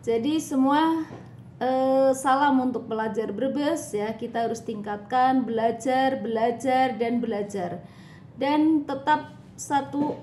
Jadi semua salam untuk pelajar Brebes ya. Kita harus tingkatkan belajar, belajar dan belajar. Dan tetap satu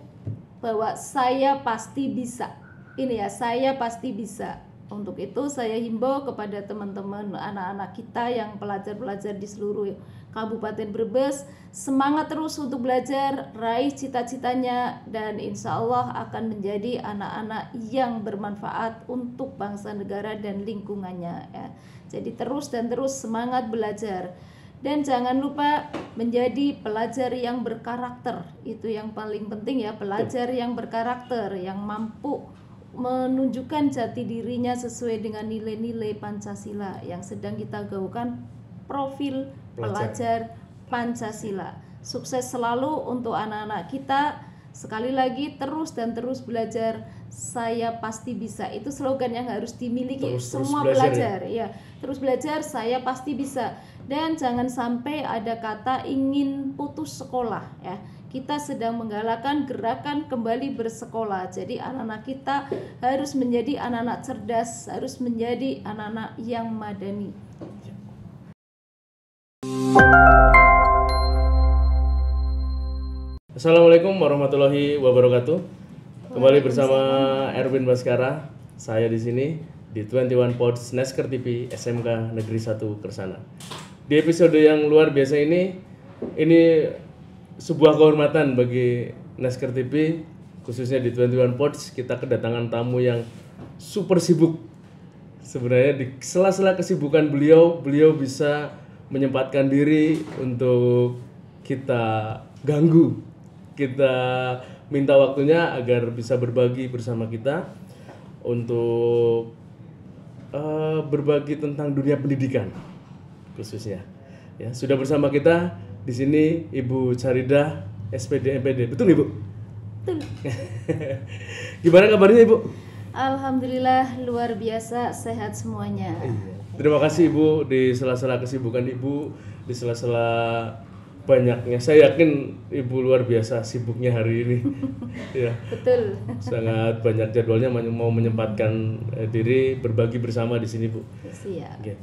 bahwa saya pasti bisa. Ini ya, saya pasti bisa. Untuk itu saya himbau kepada teman-teman anak-anak kita yang pelajar-pelajar di seluruh Kabupaten Brebes, semangat terus untuk belajar, raih cita-citanya, dan insya Allah akan menjadi anak-anak yang bermanfaat untuk bangsa, negara, dan lingkungannya ya. Jadi terus dan terus semangat belajar. Dan jangan lupa menjadi pelajar yang berkarakter. Itu yang paling penting ya, pelajar yang berkarakter, yang mampu menunjukkan jati dirinya sesuai dengan nilai-nilai Pancasila yang sedang kita gaungkan, profil pelajar Pancasila. Sukses selalu untuk anak-anak kita. Sekali lagi terus dan terus belajar, saya pasti bisa. Itu slogan yang harus dimiliki semua pelajar ya. Terus belajar, saya pasti bisa. Dan jangan sampai ada kata ingin putus sekolah ya. Kita sedang menggalakkan gerakan kembali bersekolah. Jadi anak-anak kita harus menjadi anak-anak cerdas, harus menjadi anak-anak yang madani. Assalamualaikum warahmatullahi wabarakatuh. Kembali bersama Erwin Baskara. Saya di sini di 21 Pods Nesker TV SMK Negeri 1 Kersana. Di episode yang luar biasa ini sebuah kehormatan bagi Nesker TV, khususnya di 21 Pods. Kita kedatangan tamu yang super sibuk. Sebenarnya di sela-sela kesibukan beliau bisa menyempatkan diri untuk kita ganggu. Kita minta waktunya agar bisa berbagi bersama kita untuk berbagi tentang dunia pendidikan khususnya. Ya, sudah bersama kita di sini Ibu Charidah SPD MPD. Betul Ibu? Betul. Gimana kabarnya Ibu? Alhamdulillah luar biasa, sehat semuanya. Terima kasih Ibu, di sela-sela kesibukan Ibu, di sela-sela banyaknya, saya yakin Ibu luar biasa sibuknya hari ini. Ya. Betul. Sangat banyak jadwalnya, mau menyempatkan diri berbagi bersama di sini Bu. Siap. Okay.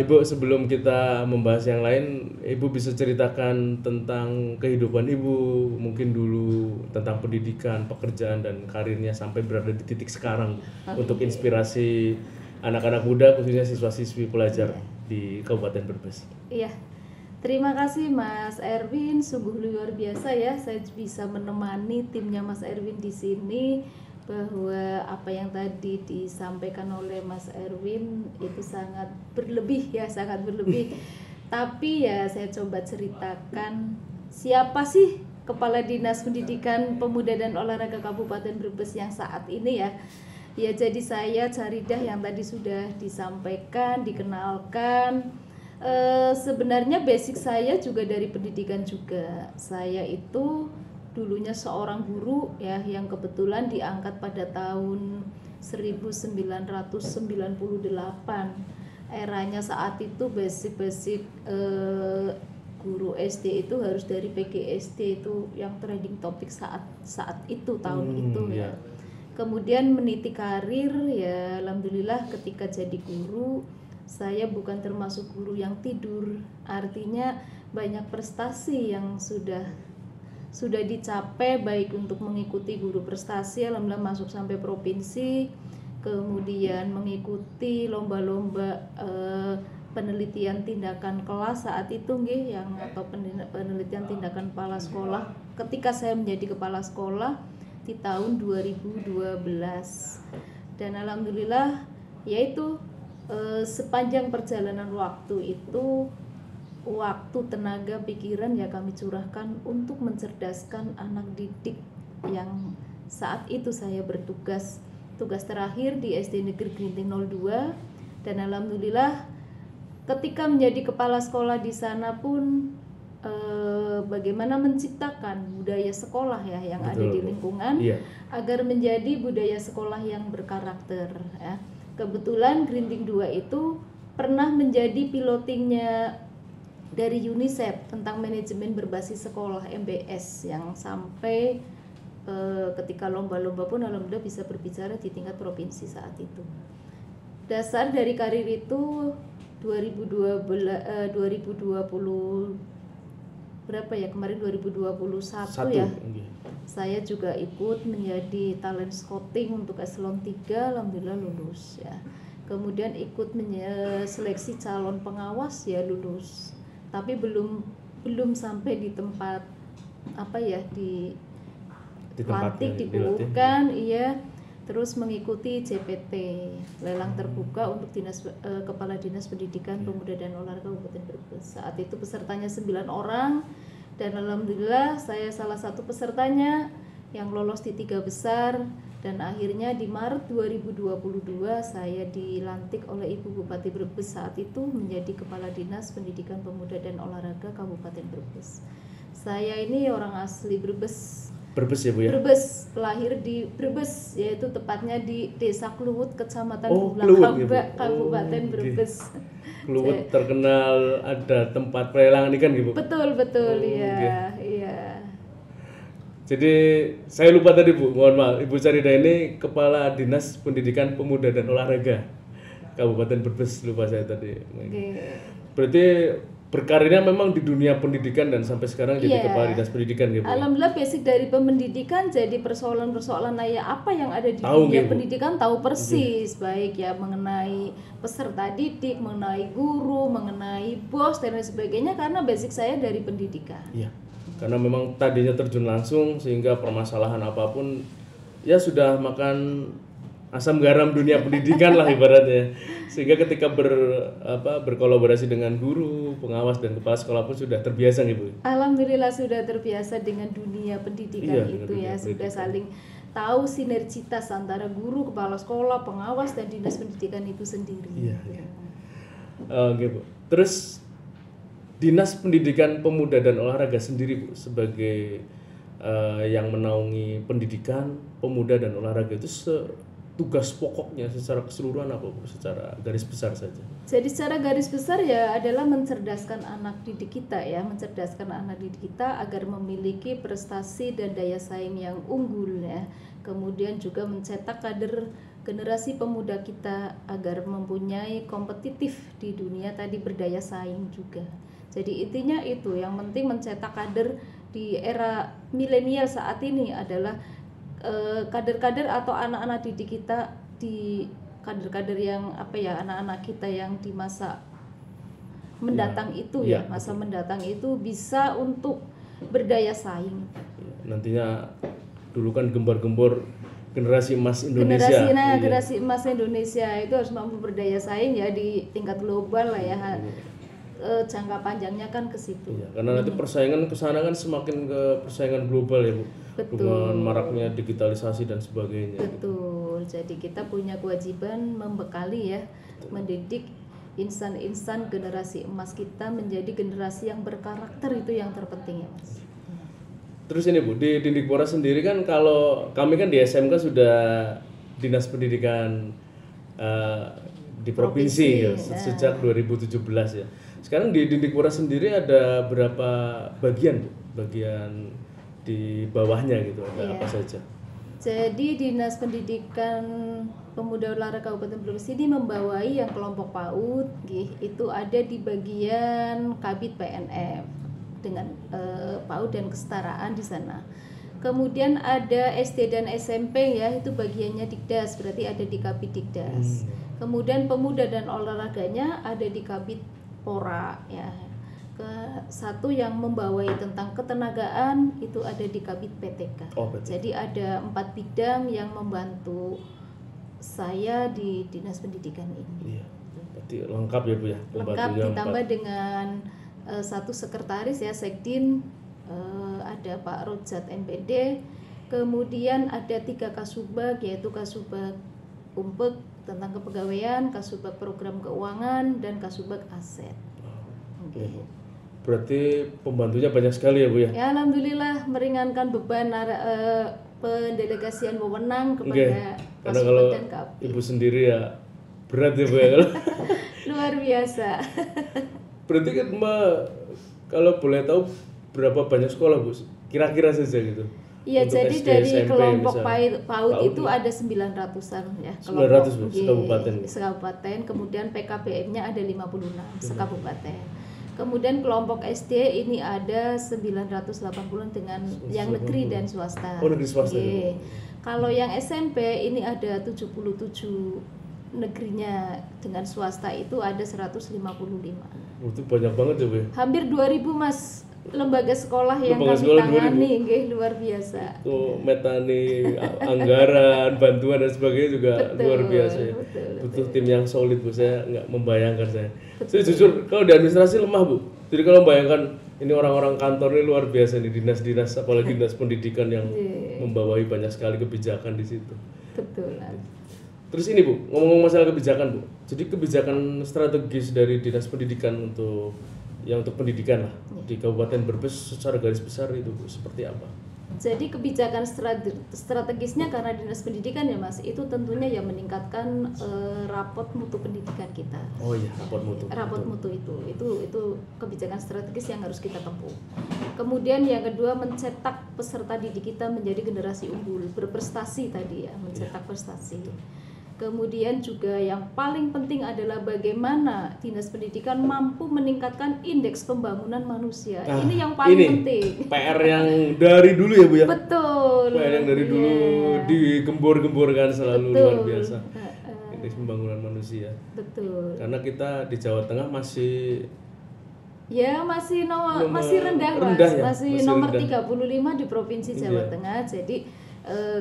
Ibu, sebelum kita membahas yang lain, Ibu bisa ceritakan tentang kehidupan Ibu, mungkin dulu tentang pendidikan, pekerjaan dan karirnya sampai berada di titik sekarang untuk inspirasi anak-anak muda, khususnya siswa-siswi pelajar di Kabupaten Brebes. Iya. Terima kasih Mas Erwin, sungguh luar biasa ya saya bisa menemani timnya Mas Erwin di sini, bahwa apa yang tadi disampaikan oleh Mas Erwin itu sangat berlebih ya, sangat berlebih. Tapi ya saya coba ceritakan siapa sih Kepala Dinas Pendidikan Pemuda dan Olahraga Kabupaten Brebes yang saat ini ya. Ya, jadi saya Charidah yang tadi sudah disampaikan, dikenalkan. Sebenarnya basic saya juga dari pendidikan juga. Saya itu dulunya seorang guru ya, yang kebetulan diangkat pada tahun 1998. Eranya saat itu basic guru SD itu harus dari PGSD, itu yang trending topik saat itu tahun itu ya. Kemudian meniti karir ya, alhamdulillah ketika jadi guru saya bukan termasuk guru yang tidur, artinya banyak prestasi yang sudah dicapai, baik untuk mengikuti guru prestasi, alhamdulillah masuk sampai provinsi, kemudian mengikuti lomba-lomba penelitian tindakan kelas saat itu nggih, yang atau penelitian tindakan kepala sekolah ketika saya menjadi kepala sekolah di tahun 2012. Dan alhamdulillah yaitu sepanjang perjalanan waktu itu, waktu, tenaga, pikiran ya kami curahkan untuk mencerdaskan anak didik yang saat itu saya bertugas. Tugas terakhir di SD Negeri Grinting 02, dan alhamdulillah ketika menjadi kepala sekolah di sana pun bagaimana menciptakan budaya sekolah ya yang ada di lingkungan, agar menjadi budaya sekolah yang berkarakter ya. Kebetulan Grinting 2 itu pernah menjadi pilotingnya dari UNICEF tentang manajemen berbasis sekolah MBS, yang sampai ketika lomba-lomba pun alhamdulillah bisa berbicara di tingkat provinsi saat itu. Dasar dari karir itu 2020 berapa ya kemarin 2021 ya. Saya juga ikut menjadi talent scouting untuk eselon 3, alhamdulillah lulus ya. Kemudian ikut seleksi calon pengawas ya lulus. Tapi belum sampai di tempat apa ya dilantik dikukuhkan iya. Terus mengikuti JPT lelang terbuka untuk Kepala Dinas Pendidikan Pemuda dan Olahraga Kabupaten Brebes. Saat itu pesertanya 9 orang dan alhamdulillah saya salah satu pesertanya yang lolos di 3 besar dan akhirnya di Maret 2022 saya dilantik oleh Ibu Bupati Brebes saat itu menjadi Kepala Dinas Pendidikan Pemuda dan Olahraga Kabupaten Brebes. Saya ini orang asli Brebes ya Bu ya? Brebes, lahir di Brebes, yaitu tepatnya di Desa Kluwut, Kecamatan Bulakamba, Kabupaten Brebes. Kluwut terkenal ada tempat pelelangan ikan gitu. Betul, iya. Jadi saya lupa tadi Bu, mohon maaf. Ibu Sarida ini Kepala Dinas Pendidikan Pemuda dan Olahraga Kabupaten Brebes, lupa saya tadi. Berarti berkarirnya memang di dunia pendidikan dan sampai sekarang jadi Kepala Dinas Pendidikan gitu. Alhamdulillah basic dari pendidikan, jadi persoalan-persoalan apa yang ada di dunia pendidikan tahu persis, baik ya mengenai peserta didik, mengenai guru, mengenai bos dan lain sebagainya karena basic saya dari pendidikan. Iya. Karena memang tadinya terjun langsung sehingga permasalahan apapun ya sudah makan asam garam dunia pendidikan lah ibaratnya, sehingga ketika berkolaborasi dengan guru, pengawas dan kepala sekolah pun sudah terbiasa nih Bu. Alhamdulillah sudah terbiasa dengan dunia pendidikan sudah saling tahu sinergitas antara guru, kepala sekolah, pengawas dan dinas pendidikan itu sendiri. Iya. Oke Bu. Terus Dinas Pendidikan Pemuda dan Olahraga sendiri Bu sebagai yang menaungi pendidikan pemuda dan olahraga itu tugas pokoknya secara keseluruhan apa Bu? Secara garis besar saja. Jadi secara garis besar ya adalah mencerdaskan anak didik kita agar memiliki prestasi dan daya saing yang unggul ya. Kemudian juga mencetak kader generasi pemuda kita agar mempunyai kompetitif di dunia tadi berdaya saing juga. Jadi intinya itu yang penting mencetak kader di era milenial saat ini adalah kader-kader atau anak-anak didik kita di kader-kader yang anak-anak kita yang di masa mendatang masa mendatang itu bisa untuk berdaya saing. Nantinya dulu kan gembar-gembor generasi emas Indonesia. Generasi emas Indonesia itu harus mampu berdaya saing ya di tingkat global lah ya. Jangka panjangnya kan ke situ. Iya, karena nanti persaingan ke sana kan semakin ke persaingan global ya Bu. Dengan maraknya digitalisasi dan sebagainya. Betul. Jadi kita punya kewajiban membekali ya, mendidik insan-insan generasi emas kita menjadi generasi yang berkarakter, itu yang terpenting ya Mas. Terus ini Bu, di Dindikpora sendiri kan kalau kami kan di SMK sudah Dinas Pendidikan di provinsi ya, sejak 2017 ya. Sekarang di Dindikpora sendiri ada berapa bagian Bu? Bagian di bawahnya gitu, ada apa saja? Jadi Dinas Pendidikan Pemuda Olahraga Kabupaten Brebes ini membawahi yang kelompok PAUD, itu ada di bagian Kabid PNF dengan PAUD dan kesetaraan di sana. Kemudian ada SD dan SMP ya, itu bagiannya Dikdas, berarti ada di Kabid Dikdas. Kemudian pemuda dan olahraganya ada di Kabid Pora ya. Satu yang membawai tentang ketenagaan itu ada di Kabid PTK. Jadi ada 4 bidang yang membantu saya di Dinas Pendidikan ini. Iya. Berarti lengkap ya Bu ya. Lengkap ditambah 4. Dengan satu sekretaris ya Sekdin, ada Pak Rojat MPD, kemudian ada 3 kasubag yaitu Kasubag Umpek tentang kepegawaian, Kasubag Program Keuangan dan Kasubag Aset. Berarti pembantunya banyak sekali ya Bu ya? Ya alhamdulillah meringankan beban pendelegasian wewenang kepada Kasubag dan Kapil. Ibu sendiri ya berat ya Bu ya? Luar biasa. Berarti kan Mbak kalau boleh tahu berapa banyak sekolah Bu? Kira-kira saja gitu. Iya, untuk jadi SD, dari SMP kelompok misalnya. PAUD itu ya? ada 900-an ya 900 Bu, Nggih, sekabupaten. sekabupaten. Kemudian PKBM-nya ada 56 sekabupaten. Kemudian kelompok SD ini ada 980 dengan yang negeri dan swasta. Oh, negeri swasta Nggih. itu. Kalau yang SMP ini ada 77 negerinya, dengan swasta itu ada 155. Oh, itu banyak banget ya Bu. Ya? Hampir 2000 Mas lembaga sekolah yang Lembaga kami sekolah tangani, nggih, luar biasa. Itu metani anggaran, bantuan dan sebagainya juga Betul, luar biasa ya. betul. Butuh tim yang solid Bu, saya nggak membayangkan saya. Saya jujur kalau di administrasi lemah Bu. Jadi kalau membayangkan ini orang-orang kantor ini luar biasa nih, dinas-dinas apalagi dinas pendidikan yang membawahi banyak sekali kebijakan di situ. Betul. Terus ini Bu, ngomong-ngomong masalah kebijakan Bu. Jadi kebijakan strategis dari dinas pendidikan untuk pendidikan lah di Kabupaten Brebes secara garis besar itu Bu, seperti apa? Jadi kebijakan strategisnya karena dinas pendidikan ya Mas, itu tentunya ya meningkatkan rapot mutu pendidikan kita. Oh iya, rapot mutu. Rapot mutu itu kebijakan strategis yang harus kita tempuh. Kemudian yang kedua, mencetak peserta didik kita menjadi generasi unggul, berprestasi tadi ya, mencetak prestasi. Kemudian juga yang paling penting adalah bagaimana dinas pendidikan mampu meningkatkan indeks pembangunan manusia. Nah, ini yang paling penting. PR yang dari dulu ya Bu ya. Betul. PR yang dari dulu digembor-gemborkan selalu luar biasa. Indeks pembangunan manusia. Betul. Karena kita di Jawa Tengah masih masih rendah Mas. ya? Masih nomor rendah. 35 di Provinsi Jawa Tengah. Jadi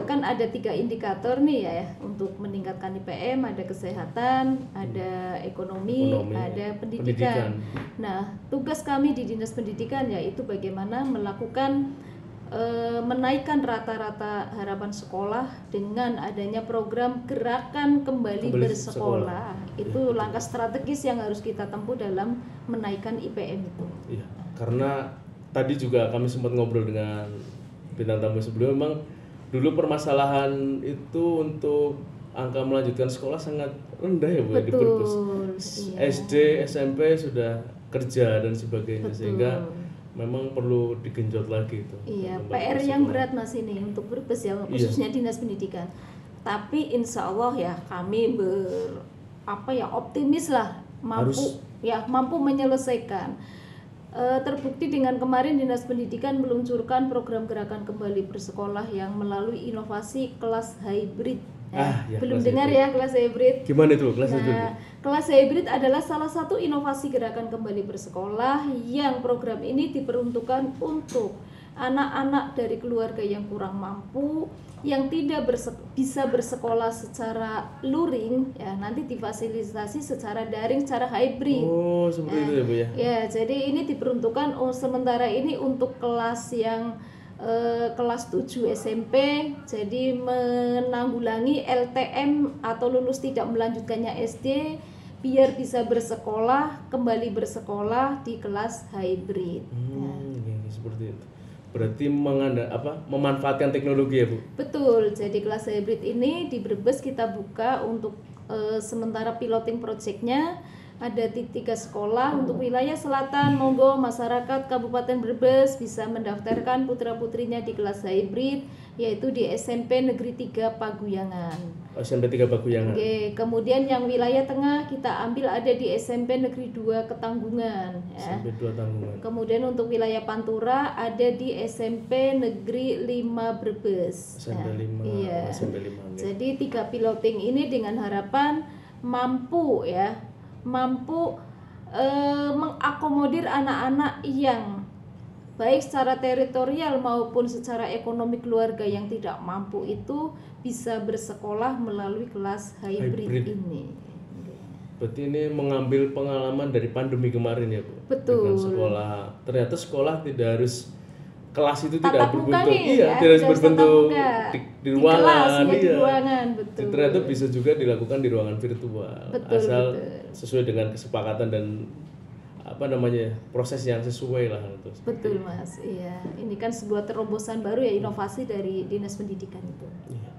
kan ada 3 indikator nih ya untuk meningkatkan IPM, ada kesehatan, ada ekonomi, ada pendidikan. Nah, tugas kami di Dinas Pendidikan yaitu bagaimana melakukan menaikkan rata-rata harapan sekolah dengan adanya program gerakan kembali bersekolah. Itu langkah strategis yang harus kita tempuh dalam menaikkan IPM itu. Iya, karena tadi juga kami sempat ngobrol dengan bintang tamu sebelumnya, memang dulu permasalahan itu untuk angka melanjutkan sekolah sangat rendah ya Bu ya, di Brebes. SD, SMP sudah kerja dan sebagainya. Sehingga memang perlu digenjot lagi itu. Iya, PR yang berat Mas ini untuk Brebes ya, khususnya Dinas Pendidikan. Tapi insya Allah ya kami optimis lah mampu menyelesaikan. Terbukti dengan kemarin Dinas Pendidikan meluncurkan program gerakan kembali bersekolah yang melalui inovasi kelas hybrid. Belum dengar hybrid. Ya kelas hybrid? Gimana itu kelas hybrid? Kelas hybrid adalah salah satu inovasi gerakan kembali bersekolah yang program ini diperuntukkan untuk anak-anak dari keluarga yang kurang mampu, yang tidak bisa bersekolah secara luring, ya nanti difasilitasi secara daring, secara hybrid. Oh, seperti itu ya Bu ya? Ya, jadi ini diperuntukkan sementara ini untuk kelas yang kelas 7 SMP, jadi menanggulangi LTM atau lulus tidak melanjutkannya SD, biar bisa kembali bersekolah di kelas hybrid. Seperti itu. Berarti memanfaatkan teknologi ya Bu? Betul, jadi kelas hybrid ini di Brebes kita buka untuk sementara piloting projectnya. Ada di 3 sekolah untuk wilayah selatan. Monggo masyarakat Kabupaten Brebes bisa mendaftarkan putra-putrinya di kelas hybrid, yaitu di SMP Negeri 3 Paguyangan. SMP 3 Paguyangan. Oke, kemudian yang wilayah tengah kita ambil ada di SMP Negeri 2 Ketanggungan ya. SMP 2 Tanggungan. Kemudian untuk wilayah Pantura ada di SMP Negeri 5 Brebes. SMP 5. Iya. SMP 5. Jadi 3 piloting ini dengan harapan mampu mengakomodir anak-anak yang baik secara teritorial maupun secara ekonomi keluarga yang tidak mampu itu bisa bersekolah melalui kelas hybrid ini. Berarti ini mengambil pengalaman dari pandemi kemarin ya Bu? Betul. Dengan ternyata sekolah tidak harus kelas itu Tatap tidak muka berbentuk, nih, tidak harus berbentuk di ruangan, kelas, di ruangan, betul. Ternyata bisa juga dilakukan di ruangan virtual, asal sesuai dengan kesepakatan dan proses yang sesuai lah itu. Betul Mas, iya. Ini kan sebuah terobosan baru ya, inovasi dari Dinas Pendidikan itu. Iya.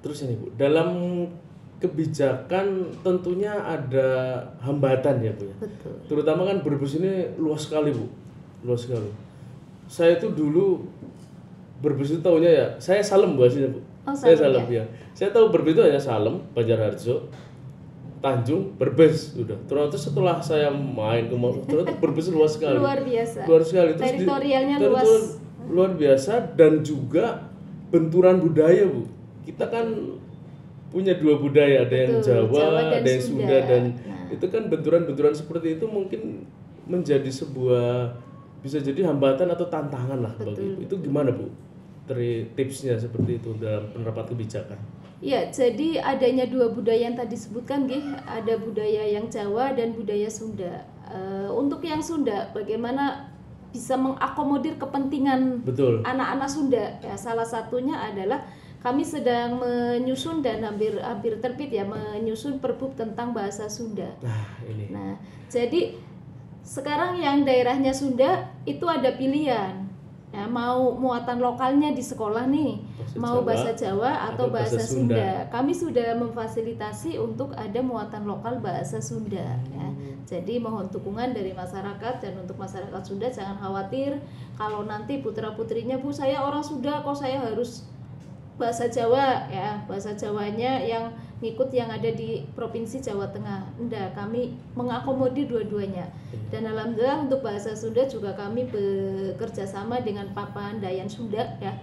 Terus ini Bu, dalam kebijakan tentunya ada hambatan ya Bu ya. Betul. Terutama kan Brebes ini luas sekali Bu. Luas sekali. Saya itu dulu Brebes itu taunya ya, saya Salem Bu aslinya Bu. Oh, Saya Salem, Salem ya. Saya tahu Brebes itu hanya Salem, Banjarharjo, Tanjung, Brebes udah. Terus setelah saya main ke ternyata Brebes luas sekali. Luar biasa. Luar sekali. Terus Teritorialnya teritorial luas. luar biasa dan juga benturan budaya Bu. Kita kan punya dua budaya, ada yang Betul, Jawa, Jawa dan ada yang Sunda. Sunda dan Nah. itu kan benturan-benturan seperti itu mungkin menjadi sebuah bisa jadi hambatan atau tantangan lah bagi Ibu. Itu gimana Bu? Dari tipsnya seperti itu dalam penerapan kebijakan. Ya, jadi adanya dua budaya yang tadi disebutkan, ada budaya yang Jawa dan budaya Sunda. Untuk yang Sunda, bagaimana bisa mengakomodir kepentingan Betul. anak-anak Sunda? Ya, salah satunya adalah kami sedang menyusun dan hampir terbit ya menyusun perbuk tentang bahasa Sunda. Nah, ini. Nah, jadi sekarang yang daerahnya Sunda itu ada pilihan. Ya, mau muatan lokalnya di sekolah nih, mau bahasa Jawa atau bahasa Sunda. Kami sudah memfasilitasi untuk ada muatan lokal bahasa Sunda. Ya. Jadi mohon dukungan dari masyarakat, dan untuk masyarakat Sunda jangan khawatir kalau nanti putra-putrinya, Bu saya orang Sunda kok saya harus bahasa Jawa ya, bahasa Jawanya yang ngikut yang ada di Provinsi Jawa Tengah. Enggak, kami mengakomodir dua-duanya. Dan alhamdulillah untuk bahasa Sunda juga kami bekerja sama dengan Papandayan Sunda ya.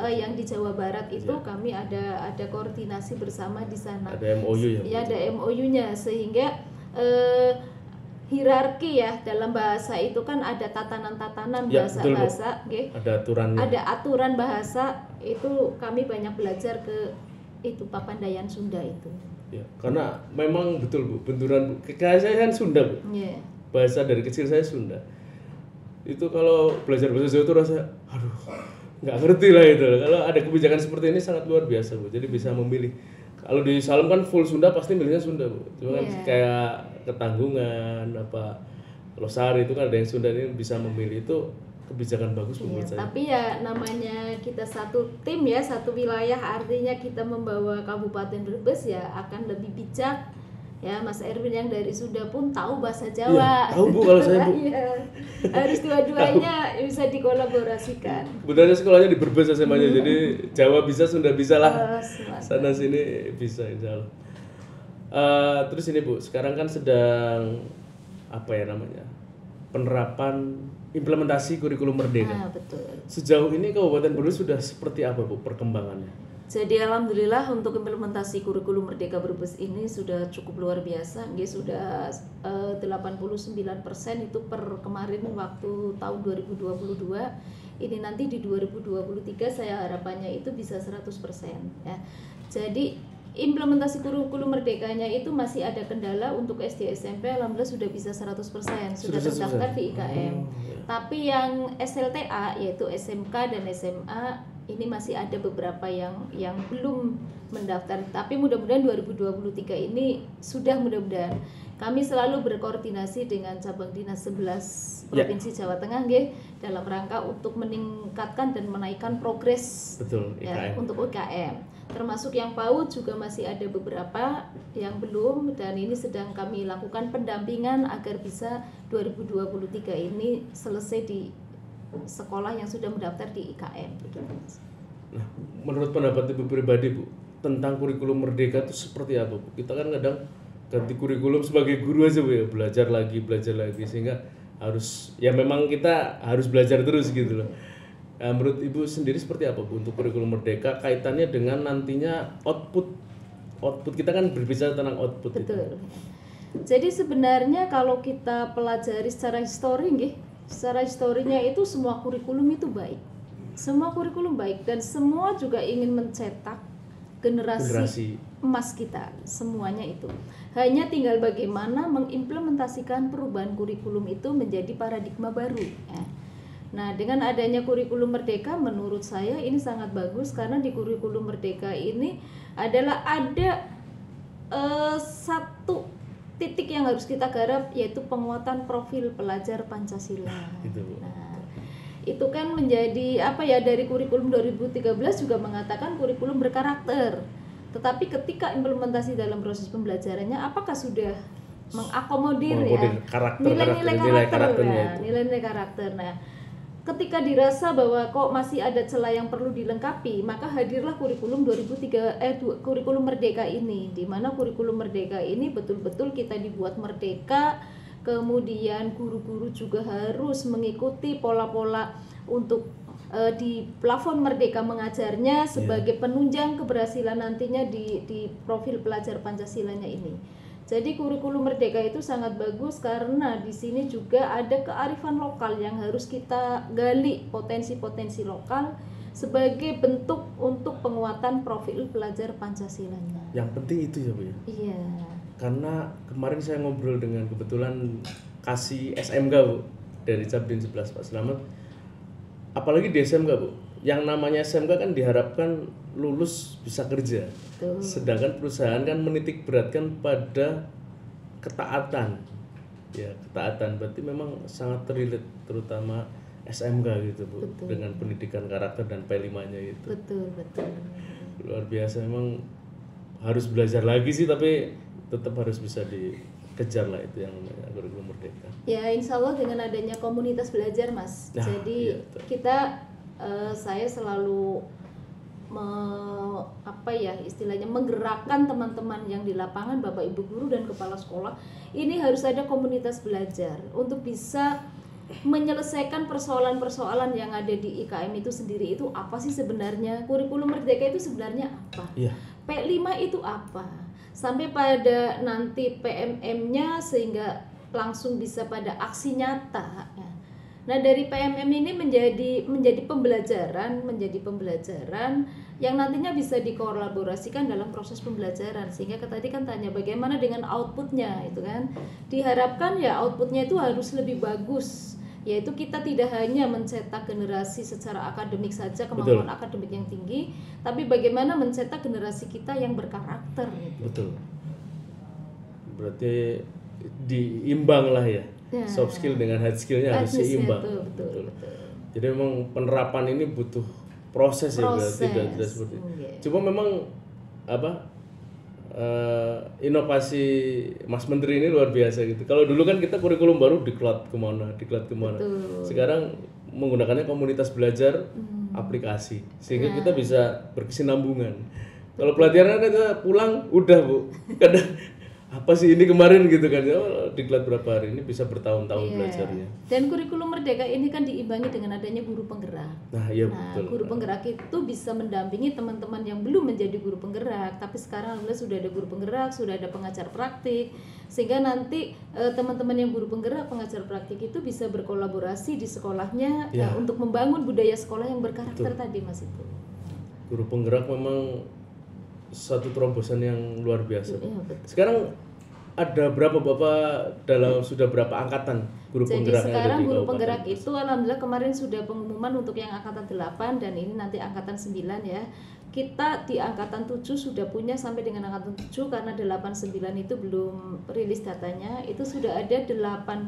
Yang di Jawa Barat itu kami ada koordinasi bersama di sana. Ada MOU ya? Ya, ada MOU-nya sehingga hierarki ya dalam bahasa itu kan ada tatanan-tatanan Ya, bahasa-bahasa, ada aturannya. ada aturan bahasa itu kami banyak belajar ke itu Papandayan Sunda itu. Ya, karena memang betul Bu, benturan kayak saya kan Sunda Bu. Yeah. Bahasa dari kecil saya Sunda. Itu kalau belajar bahasa Jawa itu rasa aduh, nggak ngerti lah itu. Kalau ada kebijakan seperti ini sangat luar biasa Bu. Jadi bisa memilih. Kalau di Salem kan full Sunda pasti milihnya Sunda Bu. Cuma kan kayak Ketanggungan apa Losari itu kan ada yang Sunda, ini bisa memilih, itu kebijakan bagus menurut saya. Tapi ya namanya kita satu tim ya, satu wilayah, artinya kita membawa Kabupaten Brebes ya akan lebih bijak. Ya, Mas Erwin yang dari Sunda pun tahu bahasa Jawa. Iya, tahu Bu kalau saya Bu. Iya. Harus dua-duanya bisa dikolaborasikan. Kebetulan sekolahnya di Brebes SMA-nya, jadi Jawa bisa, Sunda bisa lah. Sana sini bisa insya Allah. Terus ini Bu, sekarang kan sedang apa ya namanya, penerapan implementasi kurikulum Merdeka. Betul. Sejauh ini Kabupaten Brebes sudah seperti apa Bu perkembangannya? Jadi alhamdulillah untuk implementasi kurikulum Merdeka Brebes ini sudah cukup luar biasa. Sudah 89% itu per kemarin waktu tahun 2022. Ini nanti di 2023 saya harapannya itu bisa 100% ya. Jadi implementasi kurikulum merdekanya itu masih ada kendala. Untuk SD SMP alhamdulillah sudah bisa 100%, sudah terdaftar di IKM. Tapi yang SLTA yaitu SMK dan SMA ini masih ada beberapa yang belum mendaftar. Tapi mudah-mudahan 2023 ini sudah, mudah-mudahan. Kami selalu berkoordinasi dengan cabang dinas 11 Provinsi Jawa Tengah dalam rangka untuk meningkatkan dan menaikkan progres. Betul, IKM. Ya, untuk UKM. Termasuk yang PAUD juga masih ada beberapa yang belum, dan ini sedang kami lakukan pendampingan agar bisa 2023 ini selesai di sekolah yang sudah mendaftar di IKM. Nah, menurut pendapat Ibu pribadi Bu, tentang kurikulum Merdeka itu seperti apa Bu? Kita kan kadang ganti kurikulum sebagai guru aja Bu ya, belajar lagi sehingga harus ya memang kita harus belajar terus gitu loh. Nah, menurut Ibu sendiri seperti apa Bu untuk kurikulum Merdeka, kaitannya dengan nantinya output kita kan berbicara tentang output. Betul. Jadi sebenarnya kalau kita pelajari secara historinya itu semua kurikulum itu baik. Semua kurikulum baik dan semua juga ingin mencetak generasi emas kita, semuanya itu. Hanya tinggal bagaimana mengimplementasikan perubahan kurikulum itu menjadi paradigma baru. Ya. Nah, dengan adanya kurikulum Merdeka menurut saya ini sangat bagus, karena di kurikulum Merdeka ini adalah ada satu titik yang harus kita garap, yaitu penguatan profil pelajar Pancasila. Nah, itu kan menjadi apa ya, dari kurikulum 2013 juga mengatakan kurikulum berkarakter. Tetapi ketika implementasi dalam proses pembelajarannya apakah sudah mengakomodir ya nilai-nilai karakter. Nah, ketika dirasa bahwa kok masih ada celah yang perlu dilengkapi, maka hadirlah kurikulum kurikulum Merdeka ini, di mana kurikulum Merdeka ini betul-betul kita dibuat merdeka. Kemudian guru-guru juga harus mengikuti pola-pola untuk di plafon Merdeka mengajarnya sebagai penunjang keberhasilan nantinya di profil pelajar Pancasilanya ini. Jadi kurikulum Merdeka itu sangat bagus karena di sini juga ada kearifan lokal yang harus kita gali, potensi-potensi lokal sebagai bentuk untuk penguatan profil pelajar Pancasilanya. Yang penting itu ya Bu ya. Iya. Karena kemarin saya ngobrol dengan kebetulan kasih SMK Bu dari Cabdin 11 Pak Slamet. Apalagi di SMK Bu, yang namanya SMK kan diharapkan lulus bisa kerja. Betul. Sedangkan perusahaan kan menitik beratkan pada ketaatan. Ya, ketaatan berarti memang sangat relate terutama SMK gitu Bu. Betul. Dengan pendidikan karakter dan P5-nya itu. Betul. Luar biasa, memang harus belajar lagi sih, tapi tetap harus bisa dikejar lah itu yang namanya kurikulum Merdeka. Ya, insya Allah dengan adanya komunitas belajar Mas. Nah, Jadi iya, saya selalu istilahnya menggerakkan teman-teman yang di lapangan, Bapak Ibu guru dan kepala sekolah. Ini harus ada komunitas belajar untuk bisa menyelesaikan persoalan-persoalan yang ada di IKM itu sendiri. Itu apa sih sebenarnya? Kurikulum Merdeka itu sebenarnya apa? Iya. P5 itu apa? Sampai pada nanti PMM-nya sehingga langsung bisa pada aksi nyata. Nah, dari PMM ini menjadi pembelajaran yang nantinya bisa dikolaborasikan dalam proses pembelajaran. Sehingga tadi kan tanya bagaimana dengan outputnya itu kan. Diharapkan ya outputnya itu harus lebih bagus. Yaitu kita tidak hanya mencetak generasi secara akademik saja, kemampuan akademik yang tinggi, tapi bagaimana mencetak generasi kita yang berkarakter gitu. Betul. Berarti diimbang lah ya. Soft skill dengan hard skillnya harus seimbang. Betul. Jadi memang penerapan ini butuh proses. Ya, berarti tidak seperti itu. Cuma memang inovasi Mas Menteri ini luar biasa gitu. Kalau dulu kan kita kurikulum baru diklat kemana. Betul. Sekarang menggunakannya komunitas belajar aplikasi, sehingga kita bisa berkesinambungan. Kalau pelatihan kita pulang udah Bu, kadang apa sih ini kemarin gitu kan, diklat berapa hari, ini bisa bertahun-tahun belajarnya. Dan kurikulum Merdeka ini kan diimbangi dengan adanya guru penggerak. Betul. Guru penggerak itu bisa mendampingi teman-teman yang belum menjadi guru penggerak, tapi sekarang alhamdulillah sudah ada guru penggerak, sudah ada pengajar praktik, sehingga nanti teman-teman yang guru penggerak, pengajar praktik itu bisa berkolaborasi di sekolahnya untuk membangun budaya sekolah yang berkarakter tadi Mas itu. Guru penggerak memang satu terobosan yang luar biasa. Sekarang ada berapa Bapak sudah berapa angkatan guru penggerak? Jadi sekarang guru penggerak itu alhamdulillah kemarin sudah pengumuman untuk yang angkatan 8 dan ini nanti angkatan 9 ya. Kita di angkatan 7 sudah punya sampai dengan angkatan 7 karena 89 itu belum rilis datanya. Itu sudah ada 84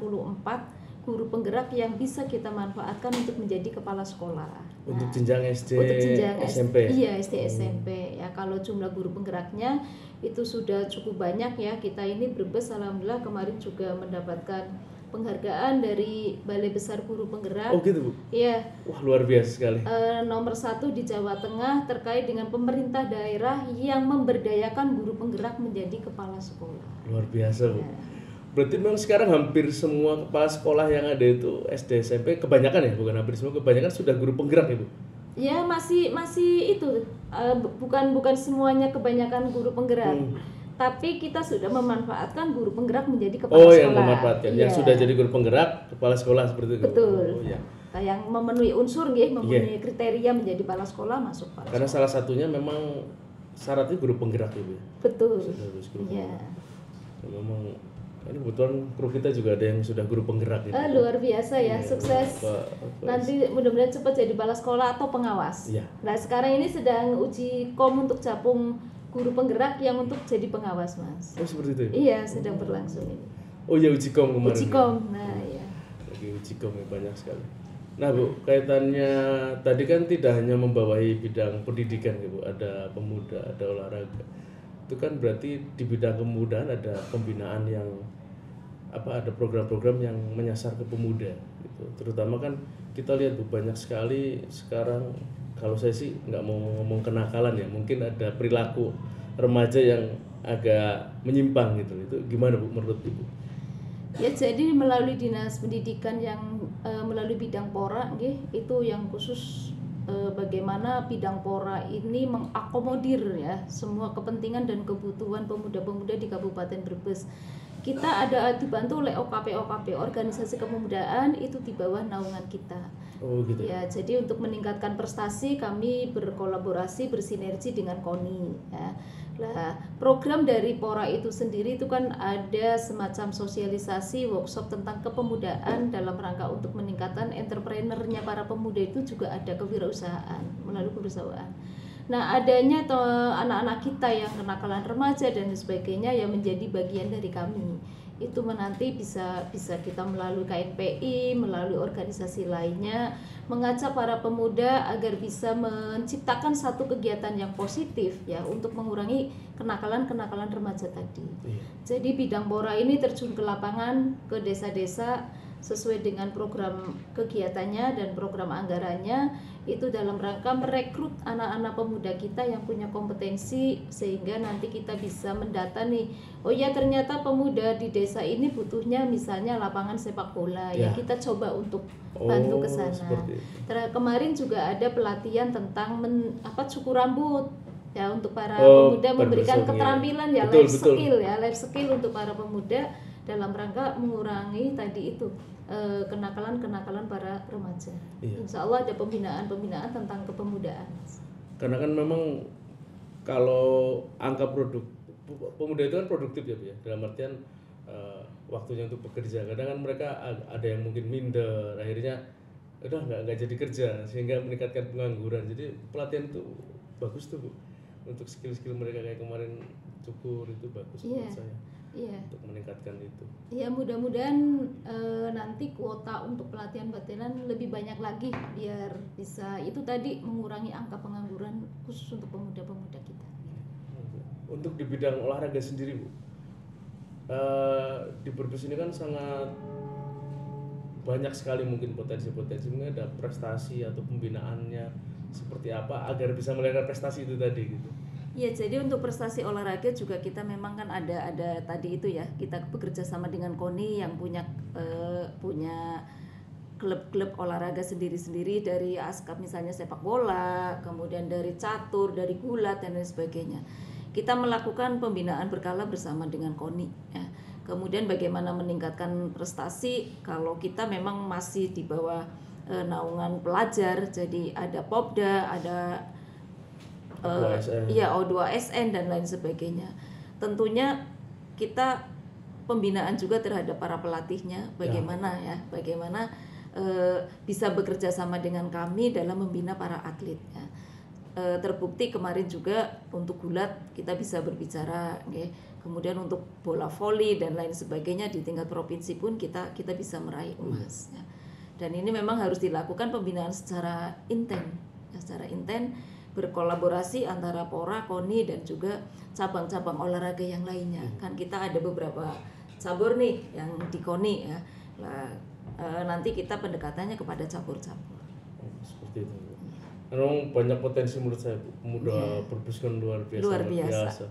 guru penggerak yang bisa kita manfaatkan untuk menjadi kepala sekolah. Untuk jenjang SD, untuk jenjang SMP. Iya, SD SMP. Ya, kalau jumlah guru penggeraknya itu sudah cukup banyak ya. Kita ini Brebes alhamdulillah kemarin juga mendapatkan penghargaan dari Balai Besar Guru Penggerak. Oh gitu Bu? Iya. Wah luar biasa sekali. Nomor 1 di Jawa Tengah terkait dengan pemerintah daerah yang memberdayakan guru penggerak menjadi kepala sekolah. Luar biasa Bu. Berarti memang sekarang hampir semua kepala sekolah yang ada itu SD SMP kebanyakan ya, bukan hampir semua, kebanyakan sudah guru penggerak ya Bu? Ya masih itu bukan semuanya kebanyakan guru penggerak. Tapi kita sudah memanfaatkan guru penggerak menjadi kepala sekolah. Yang memanfaatkan, yang sudah jadi guru penggerak, kepala sekolah seperti itu. Betul. Yang memenuhi unsur memenuhi kriteria menjadi kepala sekolah masuk kepala. Karena salah satunya memang syaratnya guru penggerak ya Bu. Betul. Iya. Memang ini kebetulan kru kita juga ada yang sudah guru penggerak gitu. Luar biasa ya, sukses. Nanti mudah-mudahan cepat jadi kepala sekolah atau pengawas. Nah sekarang ini sedang uji kom untuk capung guru penggerak yang untuk jadi pengawas Mas. Oh seperti itu ya? Iya sedang berlangsung ini. Oh ya uji kom kemarin. Uji kom, nah ya. Lagi uji kom ya, banyak sekali. Nah Bu, kaitannya tadi kan tidak hanya membawahi bidang pendidikan ya Bu, ada pemuda, ada olahraga. Itu kan berarti di bidang kemudahan ada pembinaan yang ada program-program yang menyasar ke pemuda gitu. Terutama kan kita lihat Bu, banyak sekali sekarang, kalau saya sih nggak mau ngomong kenakalan ya, mungkin ada perilaku remaja yang agak menyimpang gitu. Itu gimana Bu menurut Ibu? Ya, jadi melalui dinas pendidikan yang melalui bidang pora itu yang khusus bagaimana bidang pora ini mengakomodir ya semua kepentingan dan kebutuhan pemuda-pemuda di Kabupaten Brebes. Kita ada dibantu oleh OKP organisasi kepemudaan itu di bawah naungan kita. Oh gitu. Ya, jadi untuk meningkatkan prestasi kami berkolaborasi bersinergi dengan KONI ya. Nah, program dari Pora itu sendiri itu kan ada semacam sosialisasi workshop tentang kepemudaan dalam rangka untuk meningkatkan entrepreneurnya para pemuda, itu juga ada kewirausahaan melalui kewirausahaan. Nah, adanya anak-anak kita yang kenakalan remaja dan sebagainya yang menjadi bagian dari kami. Itu nanti bisa kita melalui KNPI, melalui organisasi lainnya mengajak para pemuda agar bisa menciptakan satu kegiatan yang positif ya untuk mengurangi kenakalan remaja tadi. Jadi bidang Pora ini terjun ke lapangan, ke desa-desa sesuai dengan program kegiatannya dan program anggarannya, itu dalam rangka merekrut anak-anak pemuda kita yang punya kompetensi sehingga nanti kita bisa mendata nih, oh ya ternyata pemuda di desa ini butuhnya misalnya lapangan sepak bola ya, kita coba untuk bantu ke sana. Kemarin juga ada pelatihan tentang cukur rambut ya untuk para pemuda, memberikan keterampilan ya, life skill untuk para pemuda dalam rangka mengurangi tadi itu kenakalan para remaja. Insya Allah ada pembinaan tentang kepemudaan. Karena kan memang kalau angka pemuda itu kan produktif ya Bu ya, dalam artian waktunya untuk bekerja. Kadang kan mereka ada yang mungkin minder, akhirnya udah nggak jadi kerja sehingga meningkatkan pengangguran. Jadi pelatihan itu bagus tuh Bu, untuk skill-skill mereka kayak kemarin cukur itu bagus menurut saya. Untuk meningkatkan itu. Ya, mudah-mudahan nanti kuota untuk pelatihan lebih banyak lagi biar bisa itu tadi mengurangi angka pengangguran khusus untuk pemuda-pemuda kita. Untuk di bidang olahraga sendiri Bu, di Brebes ini kan sangat banyak sekali mungkin potensi-potensi, mungkin ada prestasi atau pembinaannya seperti apa agar bisa melahirkan prestasi itu tadi gitu. Ya, jadi untuk prestasi olahraga juga kita memang kan ada tadi itu ya, kita bekerja sama dengan KONI yang punya klub-klub olahraga sendiri-sendiri, dari ASKAP misalnya sepak bola, kemudian dari catur, dari gulat dan lain sebagainya. Kita melakukan pembinaan berkala bersama dengan KONI ya. Kemudian bagaimana meningkatkan prestasi kalau kita memang masih di bawah naungan pelajar, jadi ada Popda, ada O2SN dan lain sebagainya. Tentunya kita pembinaan juga terhadap para pelatihnya, bagaimana bisa bekerja sama dengan kami dalam membina para atlet ya. Terbukti kemarin juga untuk gulat kita bisa berbicara ya. Kemudian untuk bola voli dan lain sebagainya di tingkat provinsi pun kita bisa meraih emas ya. Dan ini memang harus dilakukan pembinaan secara intens berkolaborasi antara Pora, KONI dan juga cabang-cabang olahraga yang lainnya. Kan kita ada beberapa cabur nih yang di KONI ya. Nah, nanti kita pendekatannya kepada cabur-cabur. Seperti itu. Memang banyak potensi menurut saya, pemuda Brebes kan luar biasa.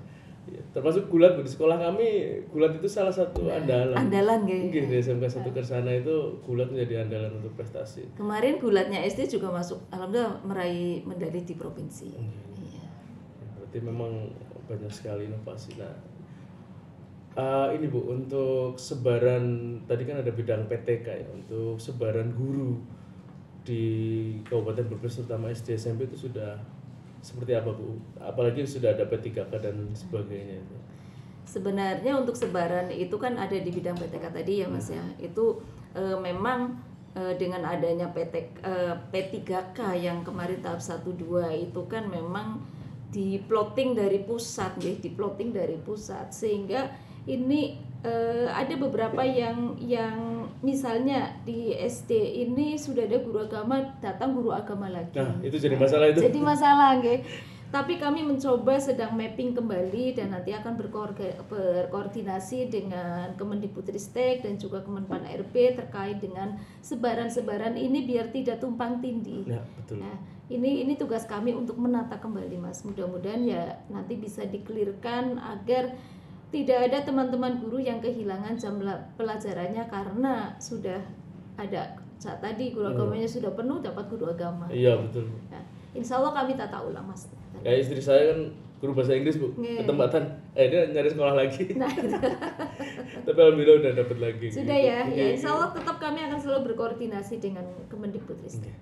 Ya, termasuk gulat di sekolah kami, gulat itu salah satu andalan gitu. Di SMK 1 Kersana itu gulat menjadi andalan untuk prestasi. Kemarin gulatnya SD juga masuk, alhamdulillah meraih medali di provinsi. Iya. Berarti memang banyak sekali inovasi. Nah, ini Bu, untuk sebaran tadi kan ada bidang PTK ya, untuk sebaran guru di Kabupaten Brebes terutama SD SMP itu sudah seperti apa Bu? Apalagi sudah ada P3K dan sebagainya itu. Sebenarnya untuk sebaran itu kan ada di bidang PTK tadi ya Mas ya. Itu memang dengan adanya P3K yang kemarin tahap 1-2 itu kan memang diploting dari pusat sehingga ini ada beberapa yang misalnya di SD ini sudah ada guru agama, datang guru agama lagi. Nah, itu jadi masalah itu. Jadi masalah nggih. Tapi kami mencoba sedang mapping kembali dan nanti akan berkoordinasi dengan Kemendikbudristek dan juga Kemenpan RB terkait dengan sebaran-sebaran ini biar tidak tumpang tindih. Ya, betul. Nah, ini tugas kami untuk menata kembali, Mas. Mudah-mudahan ya nanti bisa dikelirkan agar tidak ada teman-teman guru yang kehilangan jam pelajarannya karena sudah ada saat tadi guru agamanya sudah penuh dapat guru agama. Iya, betul. Nah, insya Allah kami tata ulang, Mas. Ya, istri saya kan guru bahasa Inggris, Bu. Ketempatan. Dia nyari sekolah lagi. Nah, gitu. Tapi alhamdulillah udah dapat lagi. Sudah gitu. ya, insya Allah tetap kami akan selalu berkoordinasi dengan Kemendikbudristek.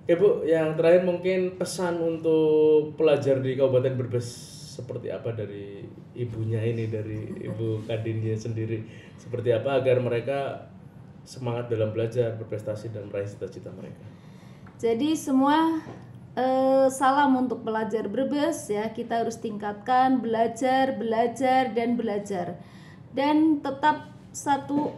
Oke, Bu, yang terakhir mungkin pesan untuk pelajar di Kabupaten Brebes seperti apa dari ibunya ini, dari Ibu Kadinnya sendiri, seperti apa agar mereka semangat dalam belajar, berprestasi dan meraih cita-cita mereka. Jadi semua salam untuk pelajar Brebes ya, kita harus tingkatkan belajar dan tetap satu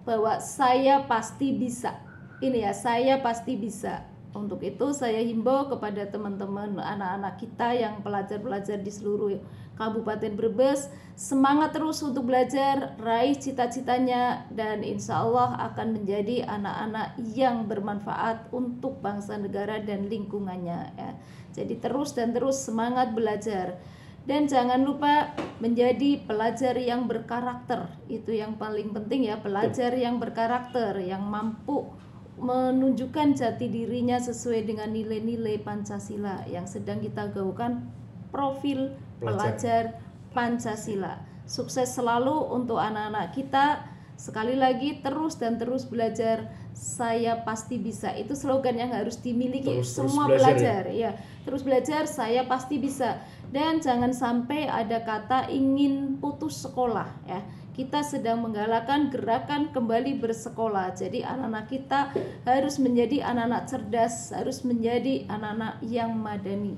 bahwa saya pasti bisa. Ini ya, saya pasti bisa. Untuk itu saya himbau kepada teman-teman anak-anak kita yang pelajar-pelajar di seluruh Kabupaten Brebes, semangat terus untuk belajar, raih cita-citanya dan insya Allah akan menjadi anak-anak yang bermanfaat untuk bangsa negara dan lingkungannya ya. Jadi terus semangat belajar dan jangan lupa menjadi pelajar yang berkarakter. Itu yang paling penting ya, pelajar yang berkarakter, yang mampu menunjukkan jati dirinya sesuai dengan nilai-nilai Pancasila yang sedang kita gaungkan, profil pelajar Pancasila. Sukses selalu untuk anak-anak kita. Sekali lagi terus belajar, saya pasti bisa. Itu slogan yang harus dimiliki semua pelajar ya. Terus belajar, saya pasti bisa. Dan jangan sampai ada kata ingin putus sekolah ya. Kita sedang menggalakkan gerakan kembali bersekolah. Jadi anak-anak kita harus menjadi anak-anak cerdas, harus menjadi anak-anak yang madani.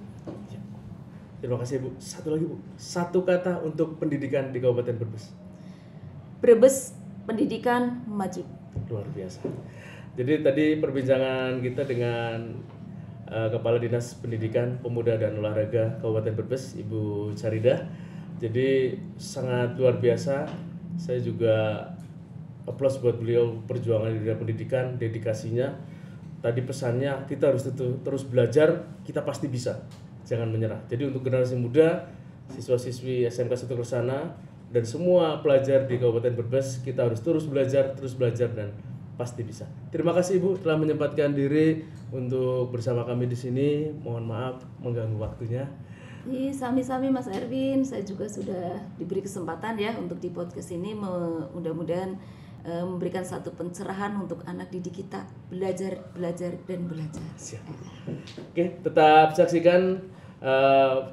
Terima kasih, Bu. Satu lagi, Bu. Satu kata untuk pendidikan di Kabupaten Brebes. Brebes pendidikan maju. Luar biasa. Jadi tadi perbincangan kita dengan Kepala Dinas Pendidikan, Pemuda dan Olahraga Kabupaten Brebes, Ibu Carida. Jadi sangat luar biasa. Saya juga aplaus buat beliau, perjuangan di dunia pendidikan, dedikasinya. Tadi pesannya kita harus terus belajar, kita pasti bisa. Jangan menyerah. Jadi untuk generasi muda, siswa-siswi SMK 1 Kersana dan semua pelajar di Kabupaten Brebes, kita harus terus belajar dan pasti bisa. Terima kasih Ibu telah menyempatkan diri untuk bersama kami di sini. Mohon maaf mengganggu waktunya. Sami-sami Mas Erwin, saya juga sudah diberi kesempatan ya untuk di podcast ini, mudah-mudahan memberikan satu pencerahan untuk anak didik kita, belajar. Siap. Oke, tetap saksikan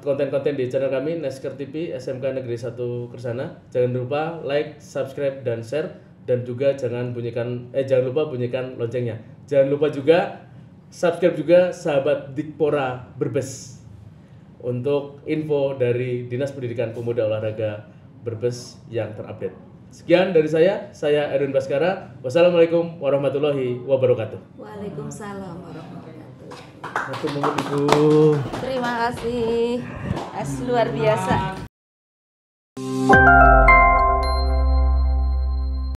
konten-konten di channel kami Nesker TV SMK Negeri 1 Kersana. Jangan lupa like, subscribe dan share, dan juga jangan lupa bunyikan loncengnya. Jangan lupa juga subscribe juga sahabat Dikpora Brebes untuk info dari Dinas Pendidikan Pemuda Olahraga Brebes yang terupdate. Sekian dari saya Erwin Baskara. Wassalamualaikum warahmatullahi wabarakatuh. Waalaikumsalam warahmatullahi wabarakatuh. Terima kasih. Terima kasih. Luar biasa.